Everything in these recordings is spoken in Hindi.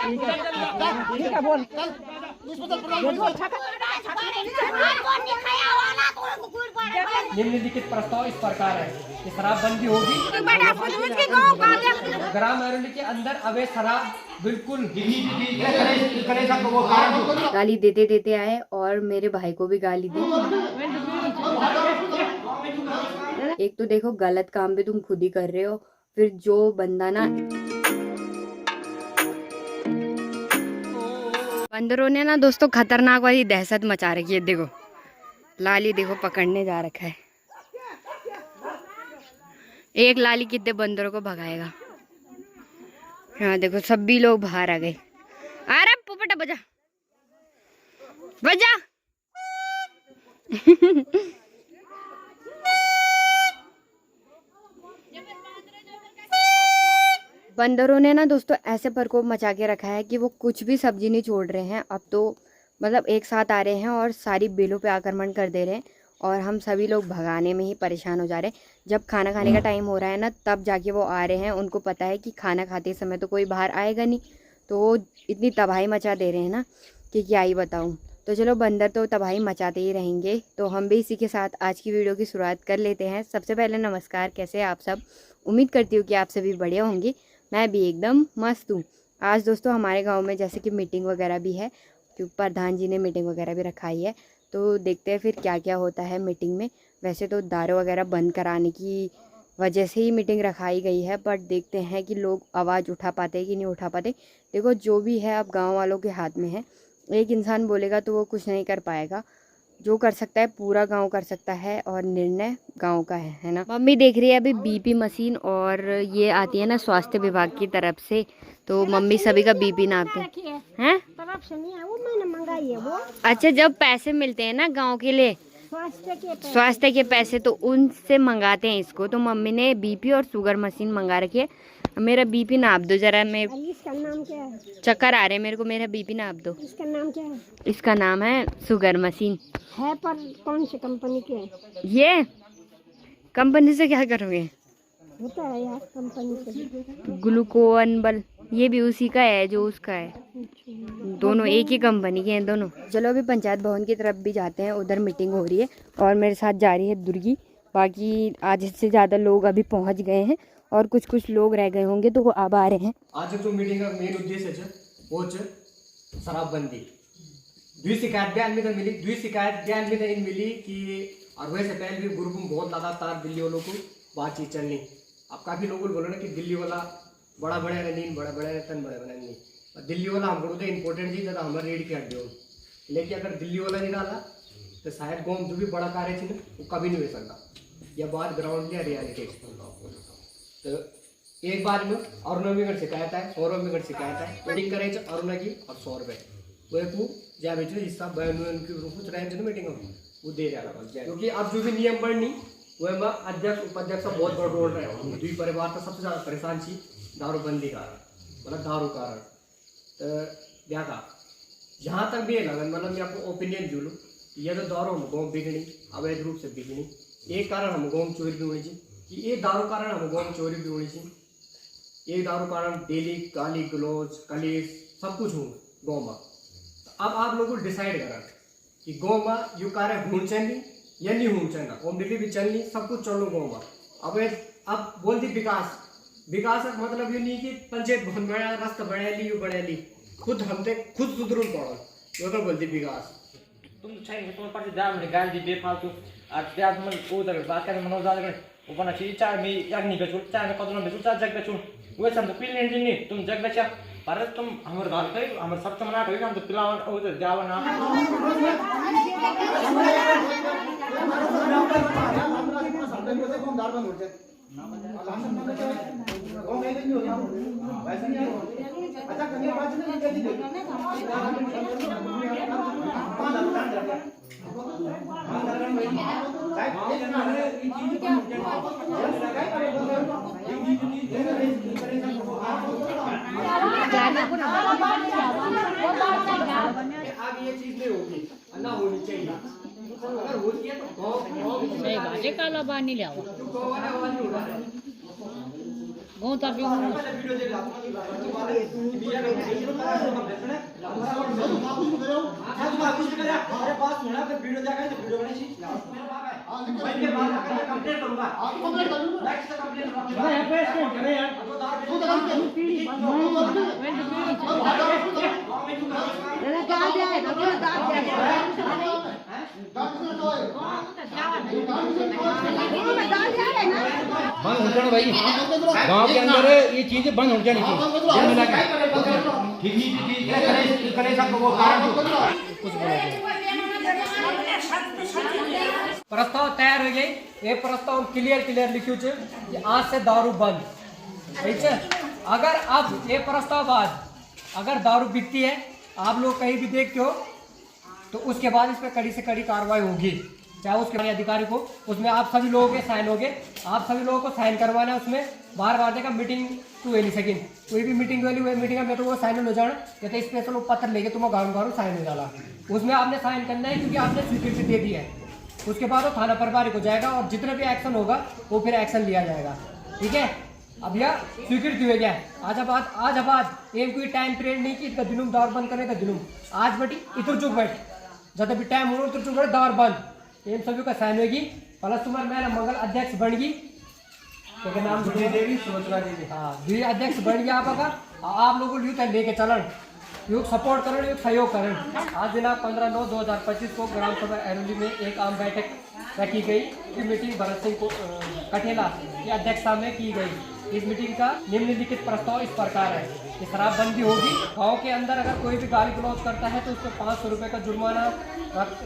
ठीक है बोल। निम्नलिखित प्रस्ताव इस प्रकार है कि शराबबंदी होगी। ग्राम अरण्य के अंदर अवैध शराब बिल्कुल। गाली देते देते आए और मेरे भाई को भी गाली दी। एक तो देखो गलत काम भी तुम खुद ही कर रहे हो, फिर जो बंदा ना बंदरों ने ना दोस्तों खतरनाक वाली दहशत मचा रखी है। देखो लाली देखो पकड़ने जा रखा है। एक लाली कितने बंदरों को भगाएगा। हाँ देखो सभी लोग बाहर आ गए। अरे पोपटा बजा बजा। बंदरों ने ना दोस्तों ऐसे प्रकोप मचा के रखा है कि वो कुछ भी सब्जी नहीं छोड़ रहे हैं। अब तो मतलब एक साथ आ रहे हैं और सारी बेलों पे आक्रमण कर दे रहे हैं और हम सभी लोग भगाने में ही परेशान हो जा रहे हैं। जब खाना खाने का टाइम हो रहा है ना तब जाके वो आ रहे हैं। उनको पता है कि खाना खाते समय तो कोई बाहर आएगा नहीं, तो वो इतनी तबाही मचा दे रहे हैं ना कि क्या ही बताऊँ। तो चलो बंदर तो तबाही मचाते ही रहेंगे, तो हम भी इसी के साथ आज की वीडियो की शुरुआत कर लेते हैं। सबसे पहले नमस्कार, कैसे हैं आप सब। उम्मीद करती हूँ कि आप सभी बढ़िया होंगे। मैं भी एकदम मस्त हूँ। आज दोस्तों हमारे गांव में जैसे कि मीटिंग वगैरह भी है, क्योंकि प्रधान जी ने मीटिंग वगैरह भी रखाई है। तो देखते हैं फिर क्या क्या होता है मीटिंग में। वैसे तो दारू वगैरह बंद कराने की वजह से ही मीटिंग रखाई गई है, बट देखते हैं कि लोग आवाज़ उठा पाते कि नहीं उठा पाते। देखो जो भी है अब गाँव वालों के हाथ में है। एक इंसान बोलेगा तो वो कुछ नहीं कर पाएगा। जो कर सकता है पूरा गांव कर सकता है और निर्णय गांव का है ना। मम्मी देख रही है अभी बीपी मशीन, और ये आती है ना स्वास्थ्य विभाग की तरफ से, तो मम्मी सभी का बीपी नापते हैं। तरफ से नहीं है, वो मैंने मंगाई है वो। अच्छा जब पैसे मिलते हैं ना गांव के लिए स्वास्थ्य के पैसे तो उनसे मंगाते हैं इसको। तो मम्मी ने बीपी और शुगर मशीन मंगा रखी है। मेरा बीपी नाप दो जरा। मैं इसका नाम क्या है? चक्कर आ रहे मेरे को, मेरा बीपी नाप दो। इसका नाम क्या है? इसका नाम है शुगर मशीन है, पर कौन सी कंपनी के है? ये कंपनी से क्या करोगे? होता है यार कंपनी से। ग्लूकोनबल ये भी उसी का है जो उसका है। दोनों एक ही कंपनी के हैं दोनों। चलो अभी पंचायत भवन की तरफ भी जाते हैं, उधर मीटिंग हो रही है और मेरे साथ जा रही है दुर्गी। बाकी आधे से ज़्यादा लोग अभी पहुंच गए हैं और कुछ कुछ लोग रह गए होंगे तो वो अब आ रहे हैं। आज जो मीटिंग का मेन उद्देश्य है वो शराबबंदी। द्वि शिकायत बयान में मिली, द्वि शिकायत बयान में मिली कि और वैसे पहले भी ग्रुप में बहुत लगातार दिल्ली वालों को बातचीत चलनी। अब काफी लोगों बोलो ना कि दिल्ली वाला बड़ा बड़ा नींद बड़ा बड़ा तन बड़ा बड़ा नहीं। और दिल्ली वाला हमको तो इम्पोर्टेंट चीज है हमारे रेड के हड्डे हो, लेकिन अगर दिल्ली वाला नहीं डाला तो शायद गाँव जो भी बड़ा कार्य थी ना वो कभी नहीं हो सकता। यह बात ग्राउंड या रियलिटी। तो एक बार में अरुणा शिकायत है, सौरभ शिकायत है। मीटिंग करे अरुणा की और 100 रुपये वो ज्या बेचो हिस्सा बयान कुछ रहे मीटिंग वो दे रहा है। क्योंकि अब जो भी नियम बढ़नी वह में अध्यक्ष उपाध्यक्ष का बहुत बड़ा रोल रहे। दुई परिवार तो सबसे ज़्यादा परेशान थी दारूबंदी कारण, मतलब दारू कारण। तो देखा जहाँ तक भी है लगन मतलब मैं आपको ओपिनियन जो लूँ, यह तो दारू हम गाँव बिगड़ी अवैध रूप से बिगड़ी। एक कारण हम गाँव चोरी भी होनी चाहिए कि ये दारू कारण हम गाँव चोरी भी होनी चाहिए। एक दारू कारण डेली गाली गलौज कलेश सब कुछ हो गाँव में। अब आप लोग डिसाइड करा कि गाँव में यो कार्य होना चाहिए या नहीं होना चाहिए। होम डिलीवरी चलनी सब कुछ चलो गाँव में। अब बोल दी विकास, विकास का मतलब ये नहीं कि पंचायत भवन बना रास्ता बना ली यू बना ली, खुद हमने खुद सुधरून पड़ो यो तो बोलती विकास। तुम चाहिए तुम्हारे पास जा मैंने गाल दी बेफालतू आज प्याज मन को उधर बात कर मनो जा कर ऊपर ना चीज चार में यार नहीं बेचो चार में कदम बेचो चार जग बेचो वो सब तो पिल नहीं तुम जग बेचा पर तुम हमर घर पे हमर सब तो मना करी हम तो पिलावन उधर जावा ना अब ये चीज नहीं होगी ना होनी चाहिए। अगर होती है तो नहीं बाजे काला बानी ले आओ गो तब बंद हो जाना भाई, गांव के अंदर ये चीजें बंद हो जानी प्रस्ताव तैयार हो गई। ये प्रस्ताव क्लियर लिखियो छे कि आज से दारू बंद, ठीक है। अगर अब ये प्रस्ताव बाद अगर दारू बिकती है, आप लोग कहीं भी देखते हो, तो उसके बाद इस पर कड़ी से कड़ी कार्रवाई होगी, चाहे उसके अधिकारी को। उसमें आप सभी लोगों के साइन होंगे, आप सभी लोगों को साइन करवाना है। उसमें बार देखा मीटिंग टू एनी सेकेंड कोई भी मीटिंग वाली हुई मीटिंग में तो वो साइन हो जाना, या तो स्पेशल वो पत्र लेके तुम गाँव साइन हो जाना। उसमें आपने साइन करना है क्योंकि आपने स्वीकृति दे दी है। उसके बाद वो थाना प्रभारी को जाएगा और जितना भी एक्शन होगा वो फिर एक्शन लिया जाएगा, ठीक है। अब यह स्वीकृति हो गया है। आज अब एक कोई टाइम पीरियड नहीं कि इतना दिनों दार बंद करने का दिनों आज बटी इतर चुक बैठ जब भी टाइम हो उतर चुक बैठ दार बंद इन सभी का साइन होगी। प्लस तुम्हारे मैं मंगल अध्यक्ष बन गई, तो नाम देवी सुलोचना देवी, हाँ द्वि अध्यक्ष बन गया आपका। आप लोगों को लेके चलन, योग सपोर्ट करण, योग सहयोग करण। आज दिनांक 15/9/2025 को ग्राम सभा ऐरोली में एक आम बैठक रखी गई। इस मीटिंग भरत सिंह कठेला की अध्यक्षता में की गई। इस मीटिंग का निम्नलिखित प्रस्ताव इस प्रकार है कि शराबबंदी होगी। गांव के अंदर अगर कोई भी गाली गलौज करता है तो उसको 500 रुपये का जुर्माना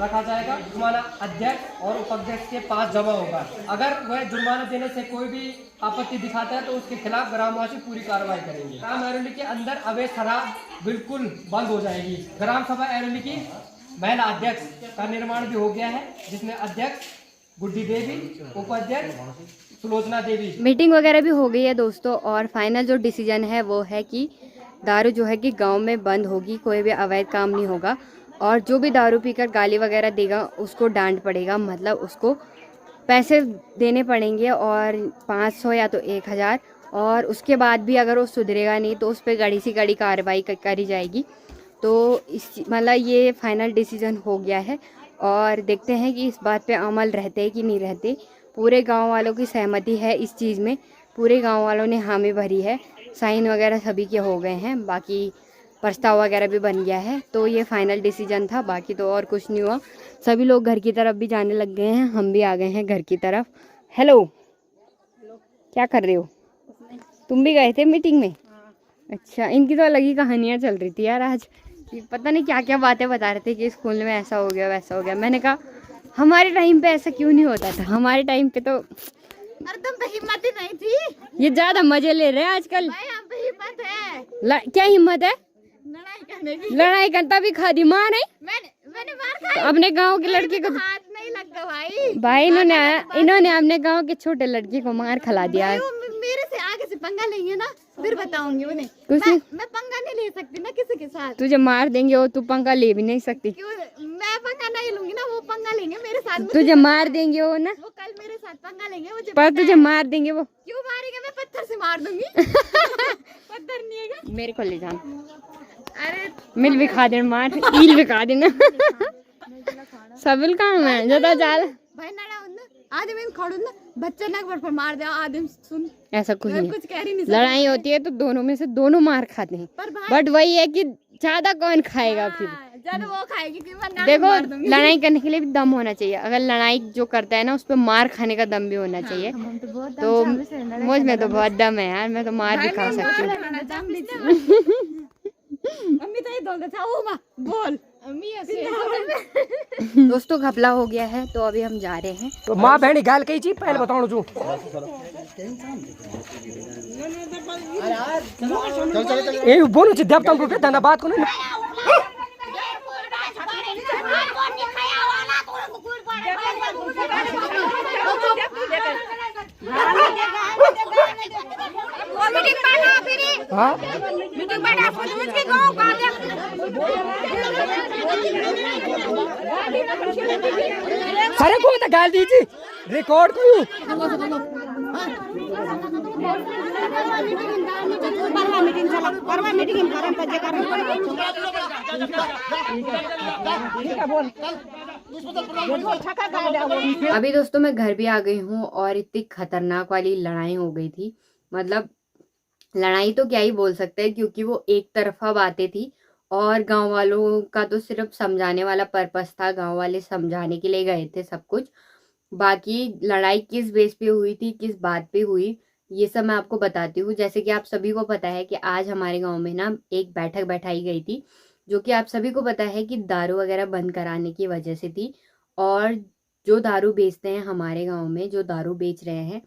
रखा जाएगा। जुर्माना अध्यक्ष और उपाध्यक्ष के पास जमा होगा। अगर वह जुर्माना देने से कोई भी आपत्ति दिखाता है तो उसके खिलाफ ग्रामवासी पूरी कार्रवाई करेंगे। ग्राम ऐरोली के अंदर अवैध शराब बिल्कुल बंद हो जाएगी। ग्राम सभा ऐरोली की महिला अध्यक्ष का निर्माण भी हो गया है, जिसमें अध्यक्ष गुड्डी देवी, उपाध्यक्ष सुलोचना देवी। मीटिंग वगैरह भी हो गई है दोस्तों, और फाइनल जो डिसीजन है वो है कि दारू जो है कि गांव में बंद होगी, कोई भी अवैध काम नहीं होगा। और जो भी दारू पीकर गाली वगैरह देगा उसको डांट पड़ेगा, मतलब उसको पैसे देने पड़ेंगे, और 500 या तो 1000। और उसके बाद भी अगर वो सुधरेगा नहीं तो उस पर कड़ी से कड़ी कार्रवाई करी जाएगी। तो इस मतलब ये फाइनल डिसीजन हो गया है, और देखते हैं कि इस बात पे अमल रहते कि नहीं रहते। पूरे गांव वालों की सहमति है इस चीज़ में, पूरे गांव वालों ने हामी भरी है, साइन वगैरह सभी के हो गए हैं, बाकी प्रस्ताव वगैरह भी बन गया है। तो ये फाइनल डिसीजन था, बाकी तो और कुछ नहीं हुआ। सभी लोग घर की तरफ भी जाने लग गए हैं, हम भी आ गए हैं घर की तरफ। हेलो, क्या कर रहे हो? तुम भी गए थे मीटिंग में? अच्छा, इनकी तो अलग ही कहानियाँ चल रही थी यार आज, पता नहीं क्या क्या बातें बता रहे थे कि स्कूल में ऐसा हो गया वैसा हो गया। मैंने कहा हमारे टाइम पे ऐसा क्यों नहीं होता था, हमारे टाइम पे तो अरे तुम पे हिम्मत ही नहीं थी। ये ज्यादा मजे ले रहे हैं आजकल। भाई हम पे हिम्मत है। क्या हिम्मत है? लड़ाई करने की। लड़ाई करता भी खादी मार है। मैंने मार खाई। तो अपने गांव के लड़के को हाथ नहीं लगता भाई। भाई इन्होंने अपने गांव के छोटे लड़के को मार खिला दिया है। मेरे से आगे से पंगा लेंगे ना, फिर बताऊंगी उन्हें। कुछ नहीं, मैं पंगा नहीं ले सकती ना किसी के साथ। तुझे मार देंगे और तू पंगा ले भी नहीं सकती। क्यों? मैं पंगा नहीं लूंगी ना, वो पंगा लेंगे मेरे साथ। तुझे मार देंगे वो ना, वो कल मेरे साथ पंगा लेंगे, मुझे पर पता तुझे है। मार देंगे वो। क्यों मारेंगे? मैं पत्थर से मार दूंगी। पत्थर नहीं है। मेरे को ले जाना, अरे मिल भी खा देना, मार ईल भी खा देना। सबिल काम है ज्यादा ज्यादा भाई ना आदमी खड़ू ना, बच्चा ना पर मार दे आदमी। सुन, ऐसा कुछ नहीं, कुछ कह रही नहीं। लड़ाई होती है तो दोनों में से दोनों मार खाते हैं, पर भाई बट वही है कि ज्यादा कौन खाएगा फिर। जब वो खाएगी कि मैं नाक देखो, मार दूंगी। लड़ाई करने के लिए भी दम होना चाहिए। अगर लड़ाई जो करता है ना उस पर मार खाने का दम भी होना चाहिए। तो मुझ में तो बहुत दम है यार, मैं तो मार भी खा सकती हूँ। मम्मी तो ये बोलता था ओ माँ बोल मम्मी ऐसे। दोस्तों घपला हो गया है तो अभी हम जा रहे हैं। तो माँ बहनी गाल कही चीज पहले बताऊं जो ए बोलो जी देवता को कहता ना बात को नहीं हाँ सारे को तो गाल दीजिए रिकॉर्ड को परवा मीटिंग चला परवा मीटिंग में कारण तजे कारण ठीक है बोल अभी दोस्तों मैं घर भी आ गई हूँ और इतनी खतरनाक वाली लड़ाई हो गई थी। मतलब लड़ाई तो क्या ही बोल सकते हैं, क्योंकि वो एक तरफा बातें थी और गांव वालों का तो सिर्फ समझाने वाला पर्पस था। गांव वाले समझाने के लिए गए थे सब कुछ। बाकी लड़ाई किस बेस पे हुई थी, किस बात पे हुई, ये सब मैं आपको बताती हूँ। जैसे कि आप सभी को पता है कि आज हमारे गांव में ना एक बैठक बैठाई गई थी, जो कि आप सभी को पता है कि दारू वगैरह बंद कराने की वजह से थी। और जो दारू बेचते हैं हमारे गांव में, जो दारू बेच रहे हैं,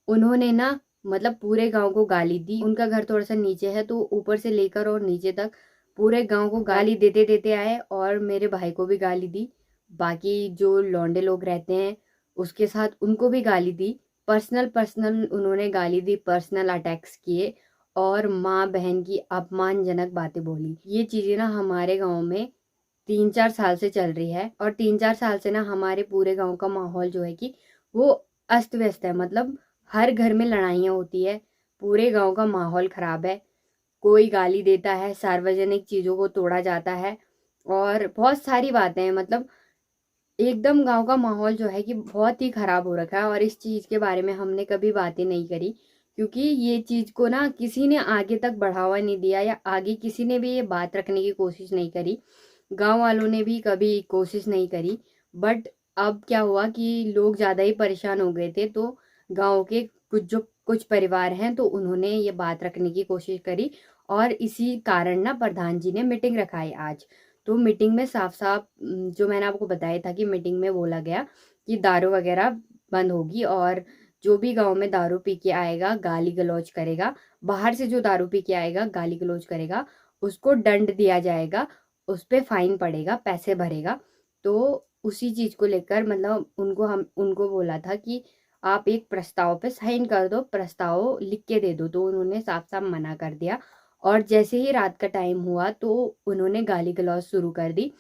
उन्होंने ना मतलब पूरे गांव को गाली दी। उनका घर थोड़ा सा नीचे है, तो ऊपर से लेकर और नीचे तक पूरे गांव को गाली देते देते आए और मेरे भाई को भी गाली दी। बाकी जो लौंडे लोग रहते हैं उसके साथ उनको भी गाली दी। पर्सनल उन्होंने गाली दी, पर्सनल अटैक्स किए और माँ बहन की अपमानजनक बातें बोली। ये चीजें ना हमारे गांव में 3-4 साल से चल रही है और 3-4 साल से ना हमारे पूरे गांव का माहौल जो है कि वो अस्त व्यस्त है। मतलब हर घर में लड़ाइयाँ होती है, पूरे गांव का माहौल खराब है। कोई गाली देता है, सार्वजनिक चीज़ों को तोड़ा जाता है और बहुत सारी बातें हैं। मतलब एकदम गांव का माहौल जो है कि बहुत ही खराब हो रखा है। और इस चीज़ के बारे में हमने कभी बातें नहीं करी, क्योंकि ये चीज़ को ना किसी ने आगे तक बढ़ावा नहीं दिया या आगे किसी ने भी ये बात रखने की कोशिश नहीं करी। गांव वालों ने भी कभी कोशिश नहीं करी। बट अब क्या हुआ कि लोग ज़्यादा ही परेशान हो गए थे, तो गांव के कुछ परिवार हैं तो उन्होंने ये बात रखने की कोशिश करी और इसी कारण ना प्रधान जी ने मीटिंग रखाई आज। तो मीटिंग में साफ साफ जो मैंने आपको बताया था कि मीटिंग में बोला गया कि दारू वगैरह बंद होगी और जो भी गांव में दारू पी के आएगा गाली गलौज करेगा, बाहर से जो दारू पी के आएगा गाली गलौज करेगा, उसको दंड दिया जाएगा, उस पर फाइन पड़ेगा, पैसे भरेगा। तो उसी चीज़ को लेकर मतलब उनको बोला था कि आप एक प्रस्ताव पे साइन कर दो, प्रस्ताव लिख के दे दो। तो उन्होंने साफ साफ मना कर दिया और जैसे ही रात का टाइम हुआ तो उन्होंने गाली गलौज शुरू कर दी।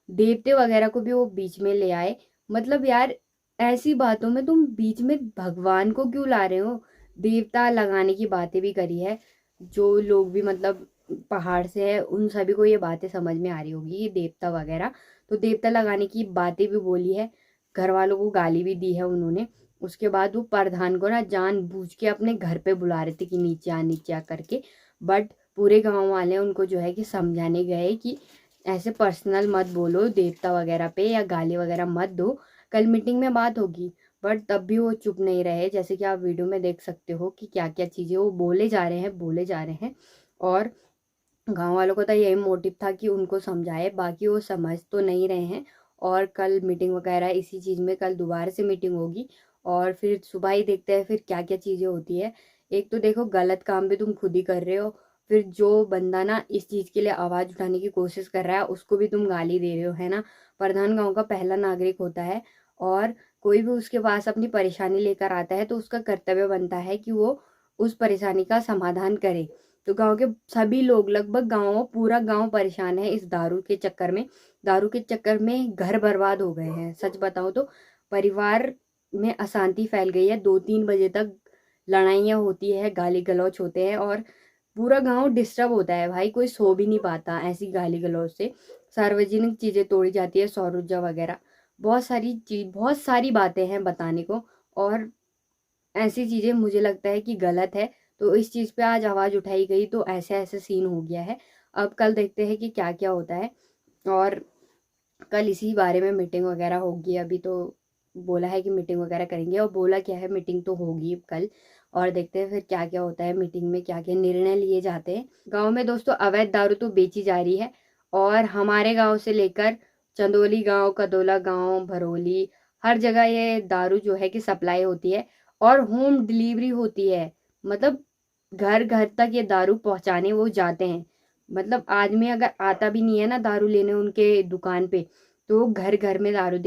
देवते वगैरह को भी वो बीच में ले आए। मतलब यार ऐसी बातों में तुम बीच में भगवान को क्यों ला रहे हो? देवता लगाने की बातें भी करी है। जो लोग भी मतलब पहाड़ से है उन सभी को ये बातें समझ में आ रही होगी, ये देवता वगैरह। तो देवता लगाने की बातें भी बोली है, घर वालों को गाली भी दी है उन्होंने। उसके बाद वो प्रधान को ना जानबूझ के अपने घर पे बुला रहे थे कि नीचे आ करके। बट पूरे गांव वाले उनको जो है कि समझाने गए कि ऐसे पर्सनल मत बोलो देवता वगैरह पे या गाली वगैरह मत दो, कल मीटिंग में बात होगी। बट तब भी वो चुप नहीं रहे। जैसे कि आप वीडियो में देख सकते हो कि क्या क्या चीज़ें वो बोले जा रहे हैं। और गांव वालों को तो यही मोटिव था कि उनको समझाए, बाकी वो समझ तो नहीं रहे हैं। और कल मीटिंग वगैरह इसी चीज़ में कल दोबारा से मीटिंग होगी और फिर सुबह ही देखते हैं फिर क्या क्या चीज़ें होती है। एक तो देखो गलत काम भी तुम खुद ही कर रहे हो, फिर जो बंदा ना इस चीज़ के लिए आवाज़ उठाने की कोशिश कर रहा है उसको भी तुम गाली दे रहे हो, है ना। प्रधान गांव का पहला नागरिक होता है और कोई भी उसके पास अपनी परेशानी लेकर आता है तो उसका कर्तव्य बनता है कि वो उस परेशानी का समाधान करे। तो गांव के सभी लोग, लगभग पूरा गांव परेशान है इस दारू के चक्कर में। दारू के चक्कर में घर बर्बाद हो गए हैं। सच बताऊं तो परिवार में अशांति फैल गई है। 2-3 बजे तक लड़ाइयाँ होती है, गाली गलौज होते हैं और पूरा गांव डिस्टर्ब होता है भाई। कोई सो भी नहीं पाता ऐसी गाली गलौज से। सार्वजनिक चीज़ें तोड़ी जाती है, सौर ऊर्जा वगैरह, बहुत सारी बातें हैं बताने को। और ऐसी चीज़ें मुझे लगता है कि गलत है, तो इस चीज़ पे आज आवाज़ उठाई गई तो ऐसे ऐसे सीन हो गया है। अब कल देखते हैं कि क्या क्या होता है और कल इसी बारे में मीटिंग वगैरह होगी। अभी तो बोला है कि मीटिंग वगैरह करेंगे और बोला क्या है मीटिंग तो होगी कल, और देखते हैं फिर क्या क्या होता है मीटिंग में, क्या क्या निर्णय लिए जाते हैं। गांव में दोस्तों अवैध दारू तो बेची जा रही है और हमारे गांव से लेकर चंदौली गांव, कदोला गांव, भरोली, हर जगह ये दारू जो है कि सप्लाई होती है और होम डिलीवरी होती है। मतलब घर घर तक ये दारू पहुंचाने वो जाते हैं। मतलब आदमी अगर आता भी नहीं है ना दारू लेने उनके दुकान पे, तो वो घर घर में दारू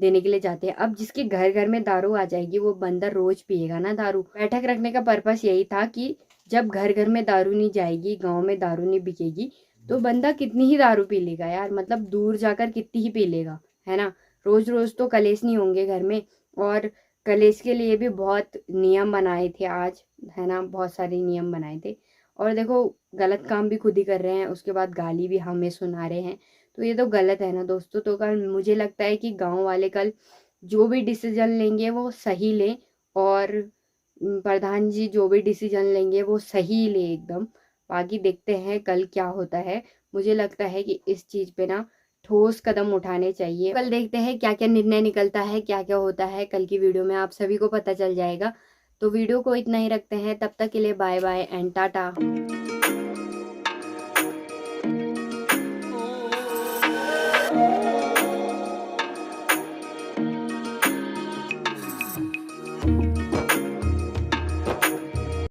देने के लिए जाते हैं। अब जिसके घर घर में दारू आ जाएगी वो बंदा रोज पिएगा ना दारू। बैठक रखने का पर्पस यही था कि जब घर घर में दारू नहीं जाएगी, गांव में दारू नहीं बिकेगी, तो बंदा कितनी ही दारू पी लेगा यार। मतलब दूर जाकर कितनी ही पी लेगा, है ना। रोज रोज तो कलेश नहीं होंगे घर में। और कलेश के लिए भी बहुत नियम बनाए थे आज, है ना, बहुत सारे नियम बनाए थे। और देखो गलत काम भी खुद ही कर रहे हैं, उसके बाद गाली भी हमें सुना रहे हैं, तो ये तो गलत है ना दोस्तों। तो कल मुझे लगता है कि गांव वाले कल जो भी डिसीजन लेंगे वो सही लें, और प्रधान जी जो भी डिसीजन लेंगे वो सही ले एकदम। बाकी देखते हैं कल क्या होता है। मुझे लगता है कि इस चीज़ पे ना ठोस कदम उठाने चाहिए। कल देखते हैं क्या क्या निर्णय निकलता है, क्या क्या होता है। कल की वीडियो में आप सभी को पता चल जाएगा। तो वीडियो को इतना ही रखते हैं, तब तक के लिए बाय बाय एंड टाटा।